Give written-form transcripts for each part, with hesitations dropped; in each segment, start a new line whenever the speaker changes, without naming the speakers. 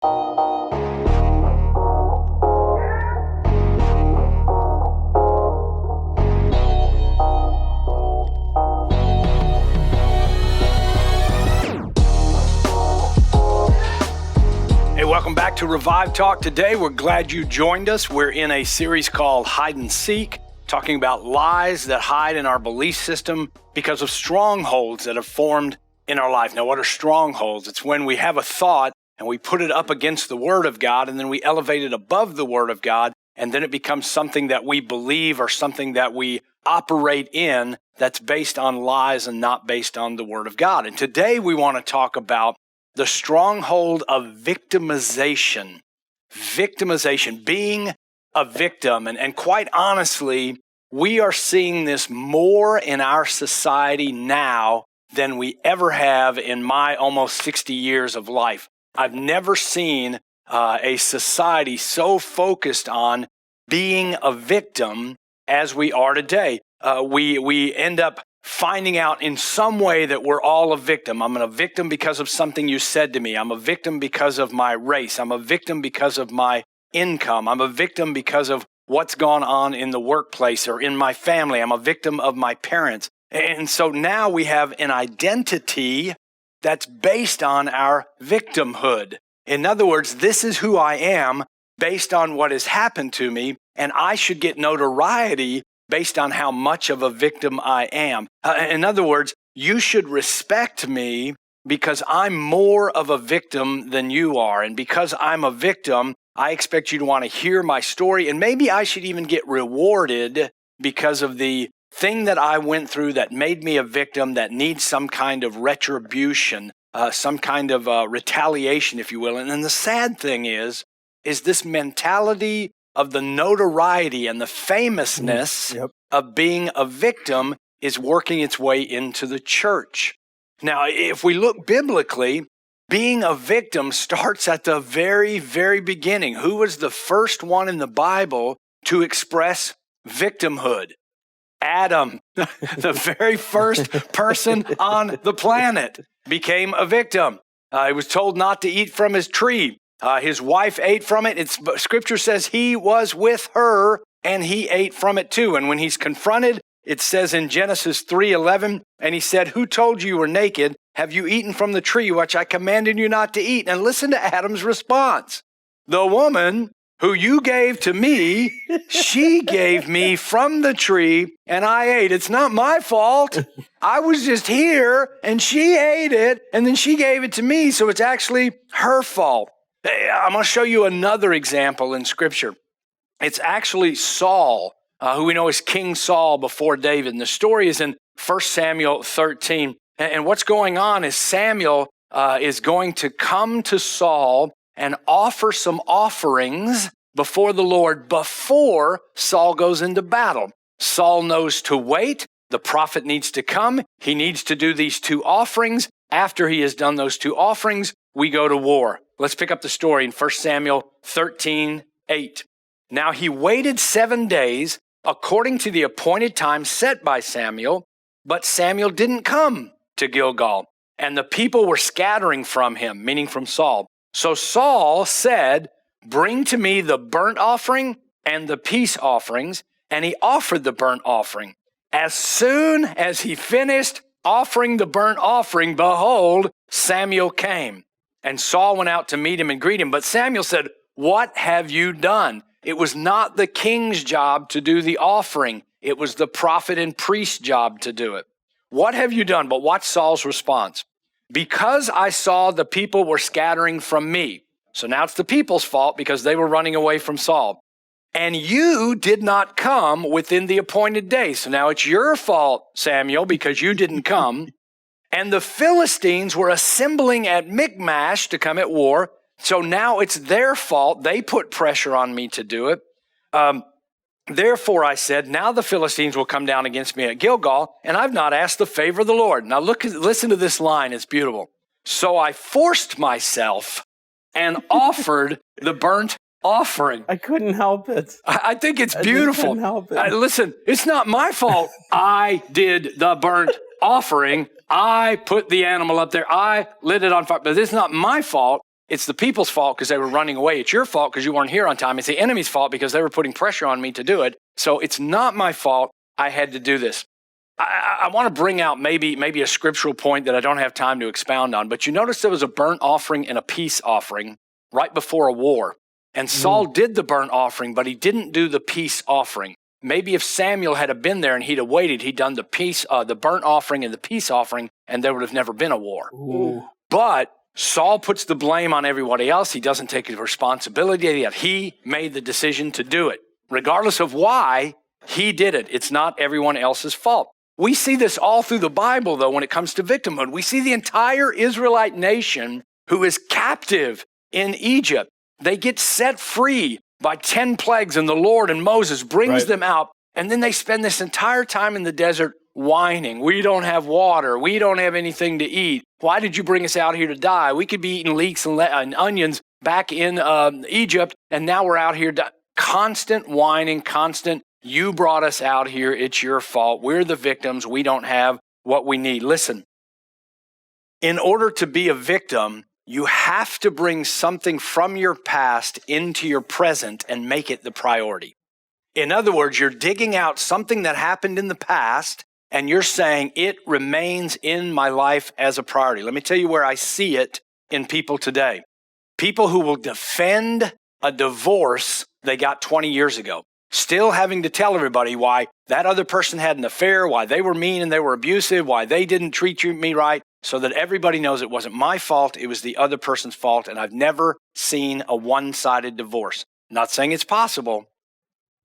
Hey, welcome back to Revive Talk. Today, we're glad you joined us. We're in a series called Hide and Seek, talking about lies that hide in our belief system because of strongholds that have formed in our life. Now, what are strongholds? It's when we have a thought and we put it up against the Word of God, and then we elevate it above the Word of God, and then it becomes something that we believe or something that we operate in that's based on lies and not based on the Word of God. And today, we want to talk about the stronghold of victimization. Victimization, being a victim. And quite honestly, we are seeing this more in our society now than we ever have in my almost 60 years of life. I've never seen a society so focused on being a victim as we are today. We end up finding out in some way that we're all a victim. I'm a victim because of something you said to me. I'm a victim because of my race. I'm a victim because of my income. I'm a victim because of what's gone on in the workplace or in my family. I'm a victim of my parents. And so now we have an identity that's based on our victimhood. In other words, this is who I am based on what has happened to me, and I should get notoriety based on how much of a victim I am. In other words, you should respect me because I'm more of a victim than you are. And because I'm a victim, I expect you to want to hear my story. And maybe I should even get rewarded because of the thing that I went through that made me a victim that needs some kind of retribution, some kind of retaliation, if you will. And then the sad thing is this mentality of the notoriety and the famousness of being a victim is working its way into the church. Now, if we look biblically, being a victim starts at the very, very beginning. Who was the first one in the Bible to express victimhood? Adam, the very first person on the planet, became a victim. He was told not to eat from his tree. His wife ate from it. Scripture says he was with her and he ate from it too. And when he's confronted, it says in Genesis 3:11, and he said, "Who told you were naked? Have you eaten from the tree which I commanded you not to eat?" And listen to Adam's response. "The woman who you gave to me, she gave me from the tree and I ate. It's not my fault. I was just here and she ate it and then she gave it to me. So it's actually her fault." I'm going to show you another example in Scripture. It's actually Saul, who we know as King Saul before David. And the story is in 1 Samuel 13. And what's going on is Samuel is going to come to Saul and offer some offerings before the Lord before Saul goes into battle. Saul knows to wait. The prophet needs to come. He needs to do these two offerings. After he has done those two offerings, we go to war. Let's pick up the story in 1 Samuel 13:8. Now he waited 7 days according to the appointed time set by Samuel, but Samuel didn't come to Gilgal, and the people were scattering from him, meaning from Saul. So Saul said, "Bring to me the burnt offering and the peace offerings," and he offered the burnt offering. As soon as he finished offering the burnt offering, behold, Samuel came. And Saul went out to meet him and greet him. But Samuel said, "What have you done?" It was not the king's job to do the offering. It was the prophet and priest's job to do it. "What have you done?" But watch Saul's response. "Because I saw the people were scattering from me." So now it's the people's fault because they were running away from Saul. "And you did not come within the appointed day." So now it's your fault, Samuel, because you didn't come. "And the Philistines were assembling at Michmash to come at war." So now it's their fault. They put pressure on me to do it. "Therefore I said, now the Philistines will come down against me at Gilgal, and I've not asked the favor of the Lord." Now listen to this line. It's beautiful. "So I forced myself and offered the burnt offering."
I couldn't help it.
I think it's beautiful.
I couldn't help it.
Listen, it's not my fault. I did the burnt offering. I put the animal up there. I lit it on fire. But it's not my fault. It's the people's fault because they were running away. It's your fault because you weren't here on time. It's the enemy's fault because they were putting pressure on me to do it. So it's not my fault. I had to do this. I want to bring out maybe a scriptural point that I don't have time to expound on, but you notice there was a burnt offering and a peace offering right before a war. And Saul did the burnt offering, but he didn't do the peace offering. Maybe if Samuel had been there and he'd have waited, he'd done the burnt offering and the peace offering, and there would have never been a war.
Ooh.
But Saul puts the blame on everybody else. He doesn't take the responsibility that he made the decision to do it. Regardless of why he did it, it's not everyone else's fault. We see this all through the Bible, though, when it comes to victimhood. We see the entire Israelite nation who is captive in Egypt. They get set free by 10 plagues, and the Lord and Moses brings them out. And then they spend this entire time in the desert whining. We don't have water. We don't have anything to eat. Why did you bring us out here to die? We could be eating leeks and onions back in Egypt, and now we're out here. Constant whining, constant, you brought us out here. It's your fault. We're the victims. We don't have what we need. Listen, in order to be a victim, you have to bring something from your past into your present and make it the priority. In other words, you're digging out something that happened in the past and you're saying it remains in my life as a priority. Let me tell you where I see it in people today. People who will defend a divorce they got 20 years ago, still having to tell everybody why that other person had an affair, why they were mean and they were abusive, why they didn't treat me right, so that everybody knows it wasn't my fault, it was the other person's fault, and I've never seen a one-sided divorce. Not saying it's possible,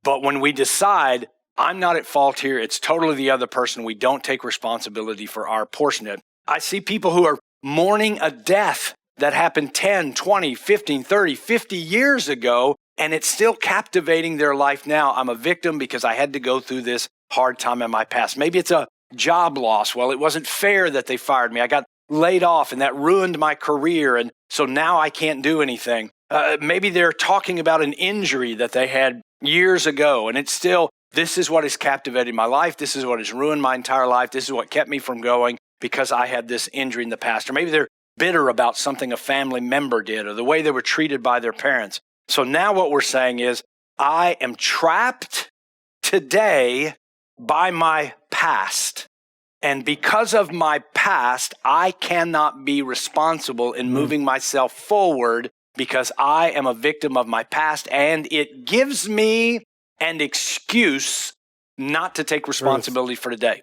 but when we decide, I'm not at fault here, it's totally the other person, we don't take responsibility for our portion of it. I see people who are mourning a death that happened 10, 20, 15, 30, 50 years ago, and it's still captivating their life now. I'm a victim because I had to go through this hard time in my past. Maybe it's a job loss. Well, it wasn't fair that they fired me. I got laid off and that ruined my career. And so now I can't do anything. Maybe they're talking about an injury that they had years ago. And it's still, this is what has captivated my life. This is what has ruined my entire life. This is what kept me from going because I had this injury in the past. Or maybe they're bitter about something a family member did or the way they were treated by their parents. So now what we're saying is, I am trapped today by my past. And because of my past, I cannot be responsible in moving myself forward because I am a victim of my past. And it gives me an excuse not to take responsibility for today.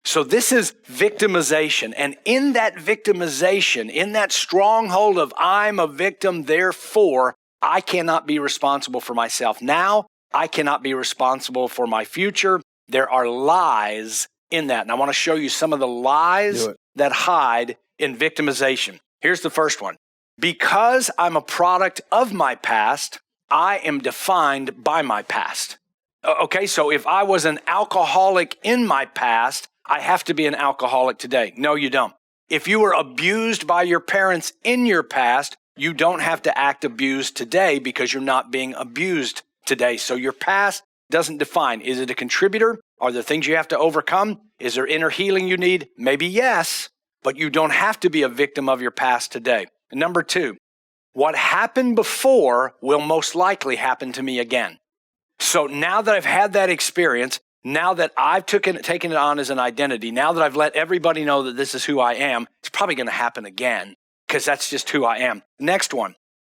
So this is victimization. And in that victimization, in that stronghold of I'm a victim, therefore, I cannot be responsible for myself now. I cannot be responsible for my future. There are lies in that. And I want to show you some of the lies that hide in victimization. Here's the first one. Because I'm a product of my past, I am defined by my past. Okay, so if I was an alcoholic in my past, I have to be an alcoholic today. No, you don't. If you were abused by your parents in your past, you don't have to act abused today because you're not being abused today. So your past doesn't define. Is it a contributor? Are there things you have to overcome? Is there inner healing you need? Maybe yes, but you don't have to be a victim of your past today. And number two, what happened before will most likely happen to me again. So now that I've had that experience, now that I've taken it on as an identity, now that I've let everybody know that this is who I am, it's probably going to happen again because that's just who I am. Next one,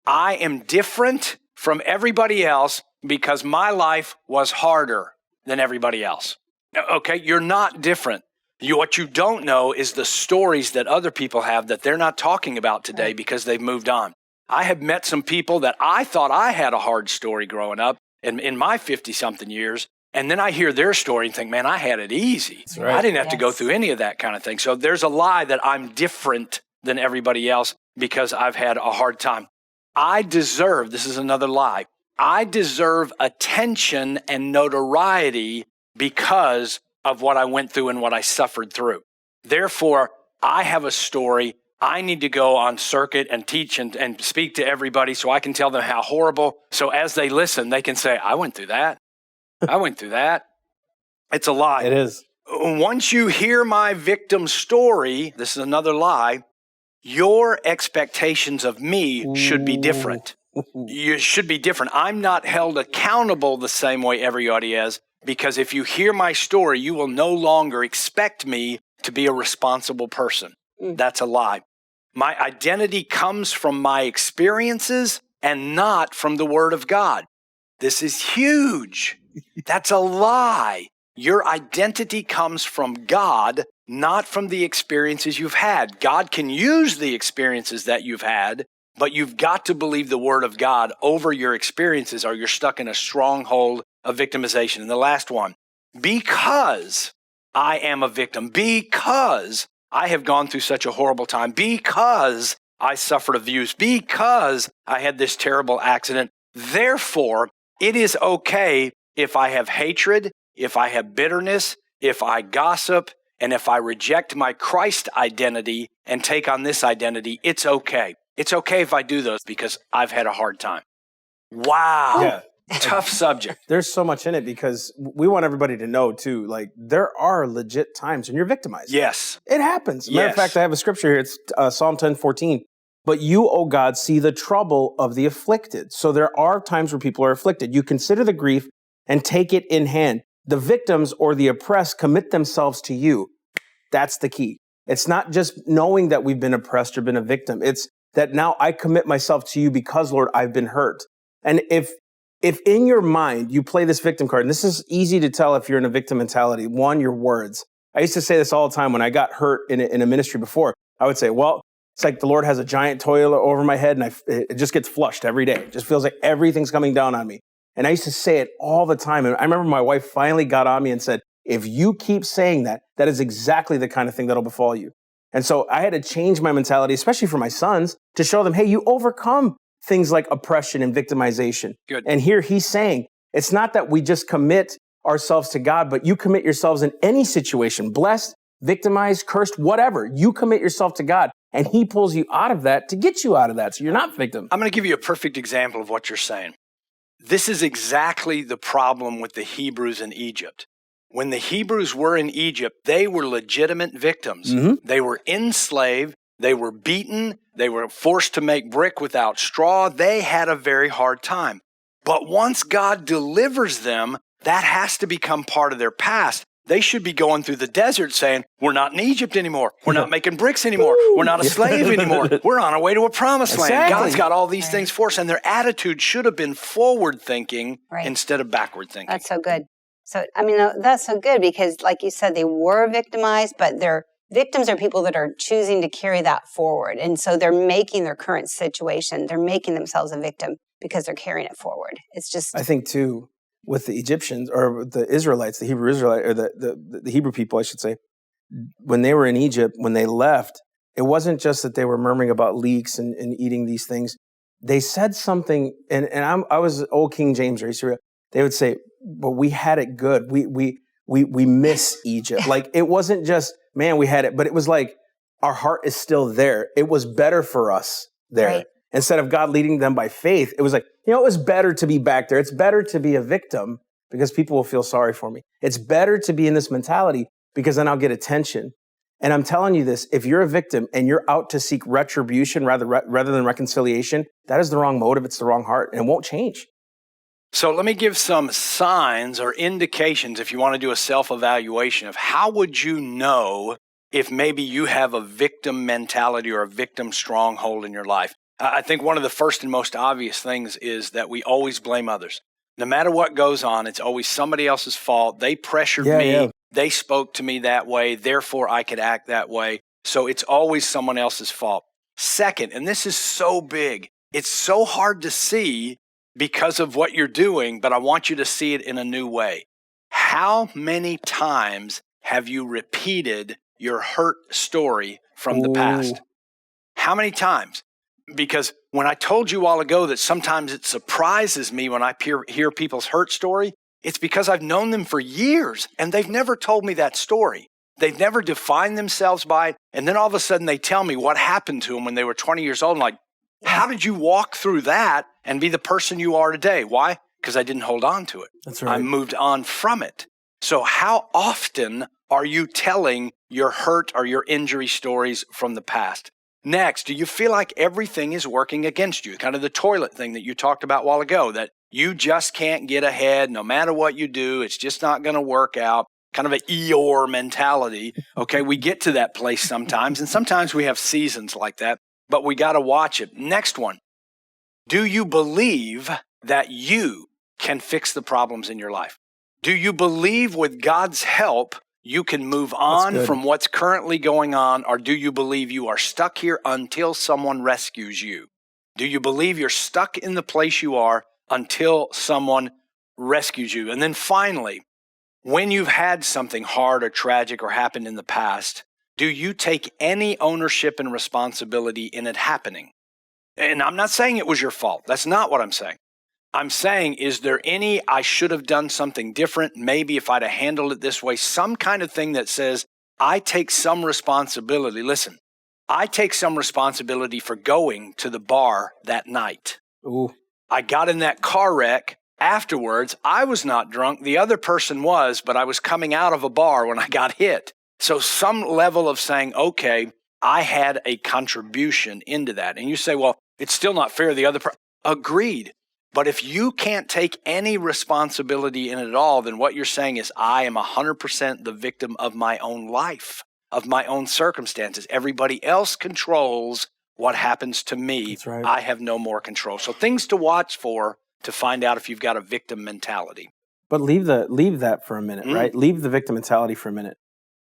I am different from everybody else because my life was harder than everybody else. Okay, you're not different. What you don't know is the stories that other people have that they're not talking about today because they've moved on. I have met some people that I thought I had a hard story growing up in my 50-something years, and then I hear their story and think, man, I had it easy. Right. I didn't have to go through any of that kind of thing. So there's a lie that I'm different than everybody else because I've had a hard time. This is another lie, I deserve attention and notoriety because of what I went through and what I suffered through. Therefore, I have a story. I need to go on circuit and teach and speak to everybody so I can tell them how horrible. So as they listen, they can say, I went through that. I went through that. It's a lie.
It is.
Once you hear my victim story, this is another lie, your expectations of me should be different. You should be different. I'm not held accountable the same way everybody is, because if you hear my story, you will no longer expect me to be a responsible person. That's a lie. My identity comes from my experiences and not from the Word of God. This is huge. That's a lie. Your identity comes from God, not from the experiences you've had. God can use the experiences that you've had, but you've got to believe the Word of God over your experiences, or you're stuck in a stronghold of victimization. And the last one, because I am a victim, because I have gone through such a horrible time, because I suffered abuse, because I had this terrible accident, therefore, it is okay if I have hatred, if I have bitterness, if I gossip, and if I reject my Christ identity and take on this identity, it's okay. It's okay if I do those because I've had a hard time. Wow.
Yeah.
Tough subject.
There's so much in it because we want everybody to know too, like there are legit times when you're victimized.
Yes.
It happens. Matter of fact, I have a scripture here. It's Psalm 10:14. But you, O God, see the trouble of the afflicted. So there are times where people are afflicted. You consider the grief and take it in hand. The victims or the oppressed commit themselves to you. That's the key. It's not just knowing that we've been oppressed or been a victim. It's that now I commit myself to you because, Lord, I've been hurt. And if in your mind you play this victim card, and this is easy to tell if you're in a victim mentality, one, your words. I used to say this all the time when I got hurt in a ministry before. I would say, well, it's like the Lord has a giant toilet over my head and it just gets flushed every day. It just feels like everything's coming down on me. And I used to say it all the time. And I remember my wife finally got on me and said, if you keep saying that, that is exactly the kind of thing that'll befall you. And so I had to change my mentality, especially for my sons, to show them, hey, you overcome things like oppression and victimization.
Good.
And here he's saying, it's not that we just commit ourselves to God, but you commit yourselves in any situation, blessed, victimized, cursed, whatever. You commit yourself to God. And he pulls you out of that to get you out of that. So you're not victim.
I'm going to give you a perfect example of what you're saying. This is exactly the problem with the Hebrews in Egypt. When the Hebrews were in Egypt, they were legitimate victims. Mm-hmm. They were enslaved. They were beaten. They were forced to make brick without straw. They had a very hard time. But once God delivers them, that has to become part of their past. They should be going through the desert saying, we're not in Egypt anymore. We're not making bricks anymore. We're not a slave anymore. We're on our way to a promised land. God's got all these things for us. And their attitude should have been forward thinking instead of backward thinking.
That's so good. So, I mean, that's so good because like you said, they were victimized, but their victims are people that are choosing to carry that forward. And so they're making their current situation, they're making themselves a victim because they're carrying it forward. It's just...
I think too, with the Egyptians or the Israelites, the Hebrew Israelites, or the Hebrew people, I should say, when they were in Egypt, when they left, it wasn't just that they were murmuring about leeks and eating these things. They said something, and I was old King James, right? They would say, but we had it good. We miss Egypt. Like, it wasn't just, man, we had it, but it was like, our heart is still there. It was better for us there. Right. Instead of God leading them by faith, it was like, it was better to be back there. It's better to be a victim because people will feel sorry for me. It's better to be in this mentality because then I'll get attention. And I'm telling you this, if you're a victim and you're out to seek retribution rather than reconciliation, that is the wrong motive. It's the wrong heart, and it won't change.
So let me give some signs or indications if you want to do a self-evaluation of how would you know if maybe you have a victim mentality or a victim stronghold in your life. I think one of the first and most obvious things is that we always blame others. No matter what goes on, it's always somebody else's fault. They pressured me. Yeah. They spoke to me that way. Therefore, I could act that way. So it's always someone else's fault. Second, and this is so big, it's so hard to see because of what you're doing, but I want you to see it in a new way. How many times have you repeated your hurt story from the past? How many times? Because when I told you a while ago that sometimes it surprises me when I hear people's hurt story, it's because I've known them for years and they've never told me that story. They've never defined themselves by it. And then all of a sudden they tell me what happened to them when they were 20 years old. I'm like, how did you walk through that and be the person you are today? Why? Because I didn't hold on to it.
That's right.
I moved on from it. So how often are you telling your hurt or your injury stories from the past? Next, do you feel like everything is working against you? Kind of the toilet thing that you talked about a while ago, that you just can't get ahead no matter what you do. It's just not going to work out. Kind of an Eeyore mentality. Okay, we get to that place sometimes, and sometimes we have seasons like that, but we got to watch it. Next one. Do you believe that you can fix the problems in your life? Do you believe with God's help you can move on from what's currently going on, or do you believe you are stuck here until someone rescues you? Do you believe you're stuck in the place you are until someone rescues you? And then finally, when you've had something hard or tragic or happened in the past, do you take any ownership and responsibility in it happening? And I'm not saying it was your fault. That's not what I'm saying. I'm saying, is there any, I should have done something different, maybe if I'd have handled it this way, some kind of thing that says, I take some responsibility. Listen, I take some responsibility for going to the bar that night.
Ooh.
I got in that car wreck. Afterwards, I was not drunk. The other person was, but I was coming out of a bar when I got hit. So some level of saying, okay, I had a contribution into that. And you say, well, it's still not fair. The other person, agreed. But if you can't take any responsibility in it at all, then what you're saying is I am 100% the victim of my own life, of my own circumstances. Everybody else controls what happens to me.
That's right.
I have no more control. So things to watch for to find out if you've got a victim mentality.
But leave that for a minute, right? Leave the victim mentality for a minute.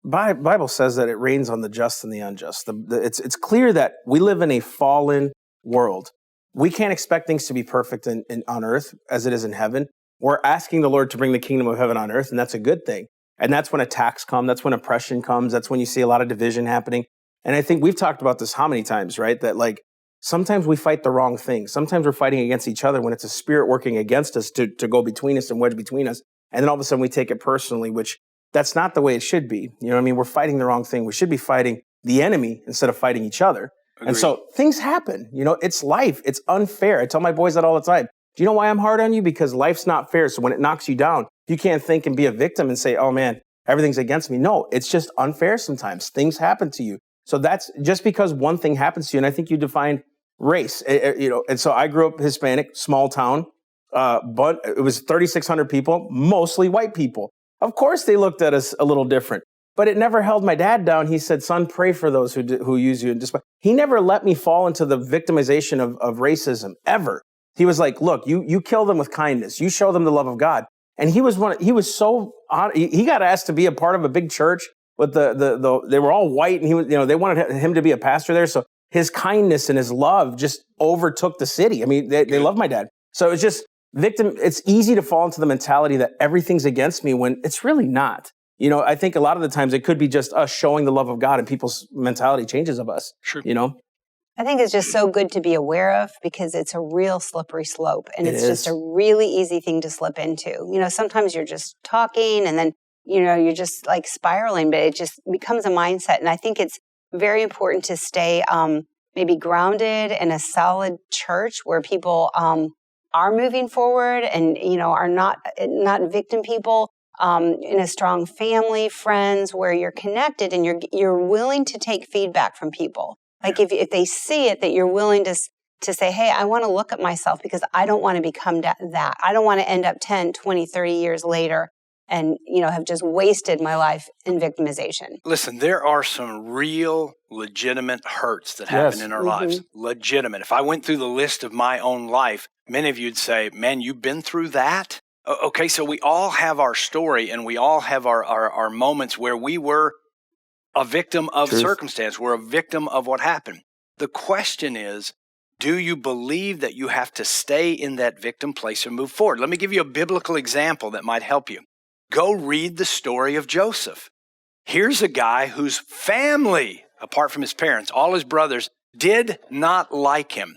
Bible says that it rains on the just and the unjust. It's clear that we live in a fallen world. We can't expect things to be perfect on earth as it is in heaven. We're asking the Lord to bring the kingdom of heaven on earth, and that's a good thing. And that's when attacks come. That's when oppression comes. That's when you see a lot of division happening. And I think we've talked about this how many times, right? That like sometimes we fight the wrong thing. Sometimes we're fighting against each other when it's a spirit working against us to go between us and wedge between us. And then all of a sudden we take it personally, which that's not the way it should be. You know what I mean? We're fighting the wrong thing. We should be fighting the enemy instead of fighting each other.
Agreed.
And so things happen. You know, it's life. It's unfair. I tell my boys that all the time. Do you know why I'm hard on you? Because life's not fair. So when it knocks you down, you can't think and be a victim and say, oh man, everything's against me. No, it's just unfair sometimes. Things happen to you. So that's just because one thing happens to you. And I think you defined race, you know, and so I grew up Hispanic, small town, but it was 3,600 people, mostly white people. Of course, they looked at us a little different, but it never held my dad down. He said, son, pray for those who use you. And he never let me fall into the victimization of racism ever. He was like, look, you kill them with kindness. You show them the love of God. And he was he got asked to be a part of a big church with they were all white, and he was, you know, they wanted him to be a pastor there. So his kindness and his love just overtook the city. I mean, they love my dad. So it's just it's easy to fall into the mentality that everything's against me when it's really not. You know, I think a lot of the times it could be just us showing the love of God and people's mentality changes of us.
Sure.
You know?
I think it's just so good to be aware of because it's a real slippery slope and it's just a really easy thing to slip into. You know, sometimes you're just talking and then, you know, you're just like spiraling, but it just becomes a mindset. And I think it's very important to stay maybe grounded in a solid church where people are moving forward and, you know, are not victim people, in a strong family, friends, where you're connected and you're willing to take feedback from people. Like if they see it, that you're willing to say, hey, I want to look at myself because I don't want to become that. I don't want to end up 10, 20, 30 years later and, you know, have just wasted my life in victimization.
Listen, there are some real legitimate hurts that happen in our lives. Legitimate. If I went through the list of my own life, many of you'd say, man, you've been through that? Okay, so we all have our story and we all have our moments where we were a victim of circumstance. We're a victim of what happened. The question is, do you believe that you have to stay in that victim place and move forward? Let me give you a biblical example that might help you. Go read the story of Joseph. Here's a guy whose family, apart from his parents, all his brothers, did not like him,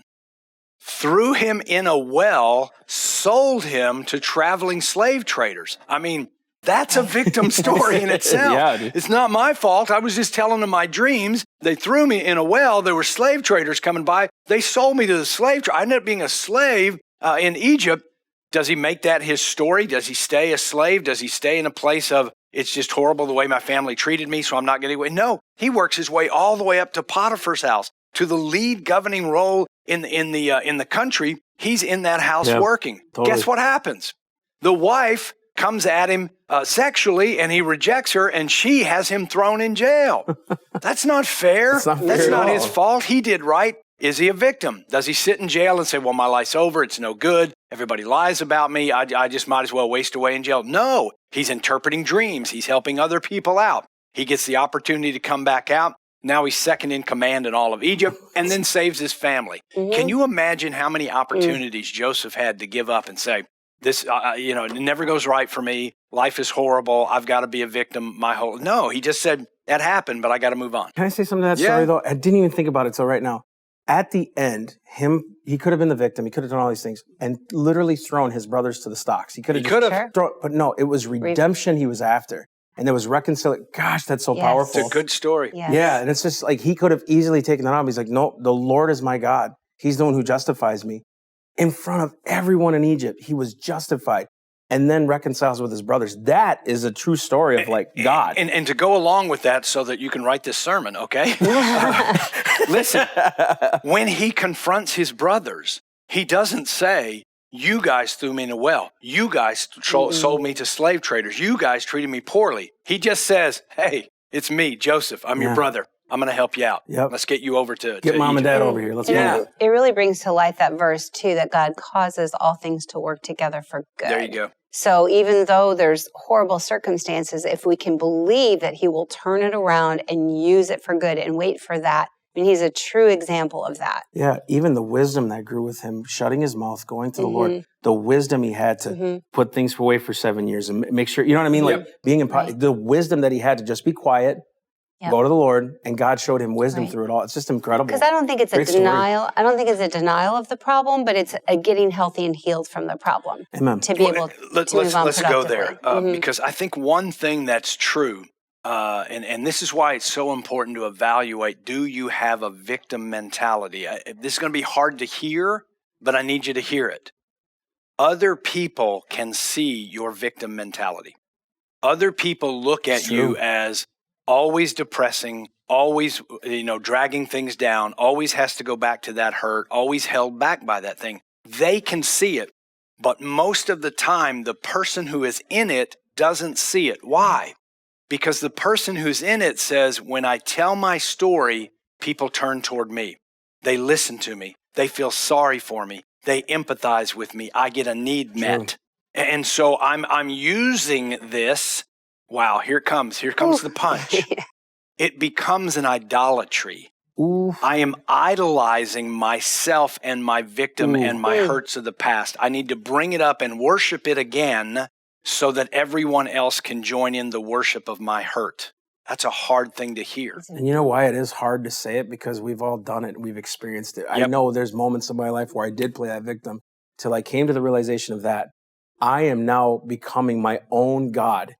threw him in a well, sold him to traveling slave traders. I mean, that's a victim story in itself.
Yeah,
it's not my fault. I was just telling them my dreams. They threw me in a well. There were slave traders coming by. They sold me to the slave trade. I ended up being a slave in Egypt. Does he make that his story? Does he stay a slave? Does he stay in a place of, it's just horrible the way my family treated me, so I'm not getting away? No, he works his way all the way up to Potiphar's house. to the lead governing role in the country. He's in that house working.
Totally.
Guess what happens? The wife comes at him sexually, and he rejects her, and she has him thrown in jail. That's not fair. That's not his fault. He did right. Is he a victim? Does he sit in jail and say, well, my life's over, it's no good, everybody lies about me, I just might as well waste away in jail? No, he's interpreting dreams. He's helping other people out. He gets the opportunity to come back out. Now he's second in command in all of Egypt, and then saves his family. Can you imagine how many opportunities Joseph had to give up and say, this, it never goes right for me. Life is horrible. I've got to be a victim No, he just said, that happened, but I got to move on.
Can I say something to that story, though? I didn't even think about it till right now. At the end, he could have been the victim. He could have done all these things and literally thrown his brothers to the stocks. He could have thrown, but no, it was redemption he was after. And there was reconciliation. Gosh, that's so powerful.
It's a good story.
Yes.
Yeah, and it's just like he could have easily taken that on. He's like, no, the Lord is my God. He's the one who justifies me. In front of everyone in Egypt, he was justified and then reconciles with his brothers. That is a true story of like God.
And to go along with that so that you can write this sermon, okay? Listen, when he confronts his brothers, he doesn't say, you guys threw me in a well. You guys sold me to slave traders. You guys treated me poorly. He just says, hey, it's me, Joseph. I'm your brother. I'm going to help you out.
Yep.
Let's get you over to
Get mom
Egypt.
and dad over here. Let's go.
It really brings to light that verse, too, that God causes all things to work together for good.
There you go.
So even though there's horrible circumstances, if we can believe that he will turn it around and use it for good and wait for that, I mean, he's a true example of that.
Yeah, even the wisdom that grew with him, shutting his mouth, going to the Lord, the wisdom he had to put things away for 7 years and make sure, you know what I mean? Like being the wisdom that he had to just be quiet, go to the Lord, and God showed him wisdom through it all. It's just incredible.
Because I don't think it's
Great
a denial. I don't think it's a denial of the problem, but it's a getting healthy and healed from the problem.
Amen.
To be able to move on
let's go
productively.
there because I think one thing that's true, and this is why it's so important to evaluate, do you have a victim mentality? This is going to be hard to hear, but I need you to hear it. Other people can see your victim mentality. Other people look at you as always depressing, always, dragging things down, always has to go back to that hurt, always held back by that thing. They can see it, but most of the time, the person who is in it doesn't see it. Why? Because the person who's in it says, when I tell my story, people turn toward me. They listen to me. They feel sorry for me. They empathize with me. I get a need met. And so I'm using this. Wow, here comes the punch. It becomes an idolatry. I am idolizing myself and my victim and my hurts of the past. I need to bring it up and worship it again so that everyone else can join in the worship of my hurt. That's a hard thing to hear.
And you know why it is hard to say it? Because we've all done it and we've experienced it. I know there's moments in my life where I did play that victim till I came to the realization of that. I am now becoming my own God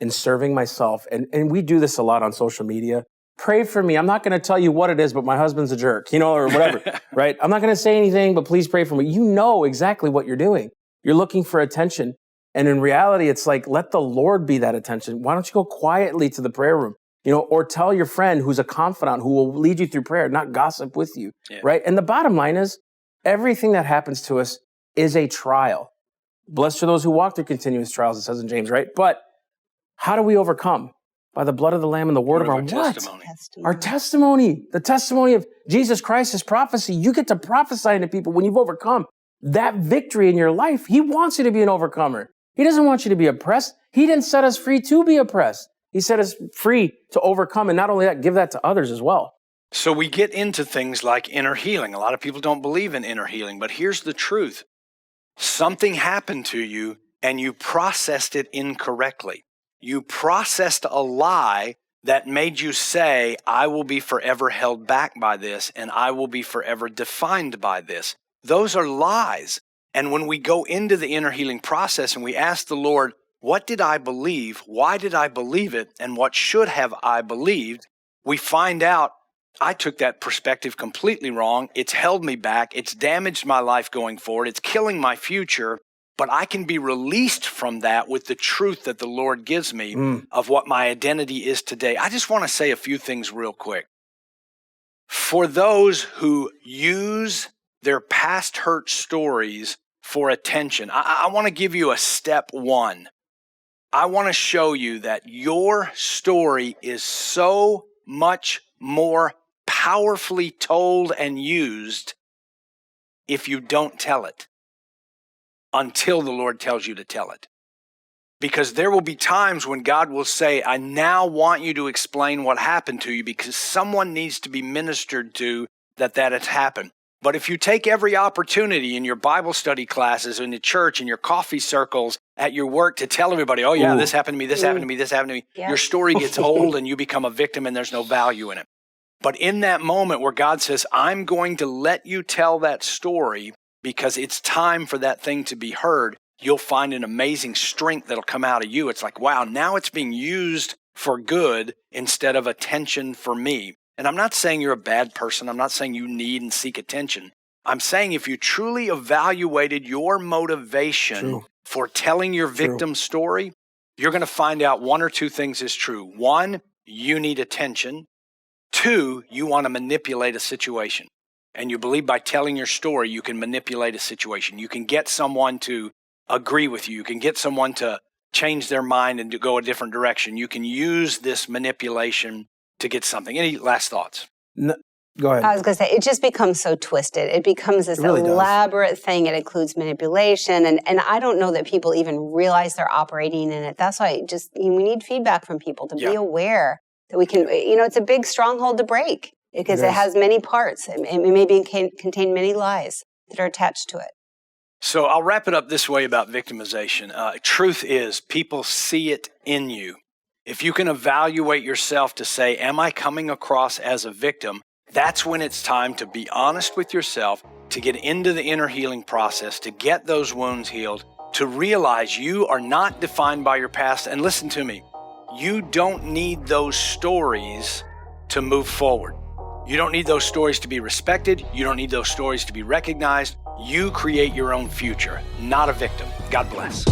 and serving myself. And we do this a lot on social media. Pray for me. I'm not going to tell you what it is, but my husband's a jerk, or whatever, right? I'm not going to say anything, but please pray for me. You know exactly what you're doing. You're looking for attention. And in reality, it's like, let the Lord be that attention. Why don't you go quietly to the prayer room, or tell your friend who's a confidant who will lead you through prayer, not gossip with you, right? And the bottom line is, everything that happens to us is a trial. Blessed are those who walk through continuous trials, it says in James, right? But how do we overcome? By the blood of the Lamb and the word of our
testimony.
Our testimony. The testimony of Jesus Christ, his prophecy. You get to prophesy to people when you've overcome that victory in your life. He wants you to be an overcomer. He doesn't want you to be oppressed. He didn't set us free to be oppressed. He set us free to overcome. And not only that, give that to others as well.
So we get into things like inner healing. A lot of people don't believe in inner healing, but here's the truth. Something happened to you and you processed it incorrectly. You processed a lie that made you say, I will be forever held back by this and I will be forever defined by this. Those are lies. And when we go into the inner healing process and we ask the Lord, what did I believe? Why did I believe it? And what should have I believed? We find out I took that perspective completely wrong. It's held me back. It's damaged my life going forward. It's killing my future. But I can be released from that with the truth that the Lord gives me of what my identity is today. I just want to say a few things real quick. For those who use their past hurt stories for attention, I want to give you a step one. I want to show you that your story is so much more powerfully told and used if you don't tell it until the Lord tells you to tell it. Because there will be times when God will say, I now want you to explain what happened to you because someone needs to be ministered to that has happened. But if you take every opportunity in your Bible study classes, in the church, in your coffee circles, at your work to tell everybody, oh yeah, this happened to me, this happened to me, this happened to me, your story gets old and you become a victim and there's no value in it. But in that moment where God says, I'm going to let you tell that story because it's time for that thing to be heard, you'll find an amazing strength that'll come out of you. It's like, wow, now it's being used for good instead of attention for me. And I'm not saying you're a bad person. I'm not saying you need and seek attention. I'm saying if you truly evaluated your motivation for telling your victim story, you're going to find out one or two things is true. One, you need attention. Two, you want to manipulate a situation. And you believe by telling your story, you can manipulate a situation. You can get someone to agree with you. You can get someone to change their mind and to go a different direction. You can use this manipulation to get something. Any last thoughts?
No, go ahead.
I was going to say, it just becomes so twisted. It becomes this elaborate thing. It includes manipulation. And I don't know that people even realize they're operating in it. That's why we need feedback from people to be aware that we can, it's a big stronghold to break because it has many parts. It may contain many lies that are attached to it.
So I'll wrap it up this way about victimization. Truth is, people see it in you. If you can evaluate yourself to say, am I coming across as a victim? That's when it's time to be honest with yourself, to get into the inner healing process, to get those wounds healed, to realize you are not defined by your past. And listen to me, you don't need those stories to move forward. You don't need those stories to be respected. You don't need those stories to be recognized. You create your own future, not a victim. God bless.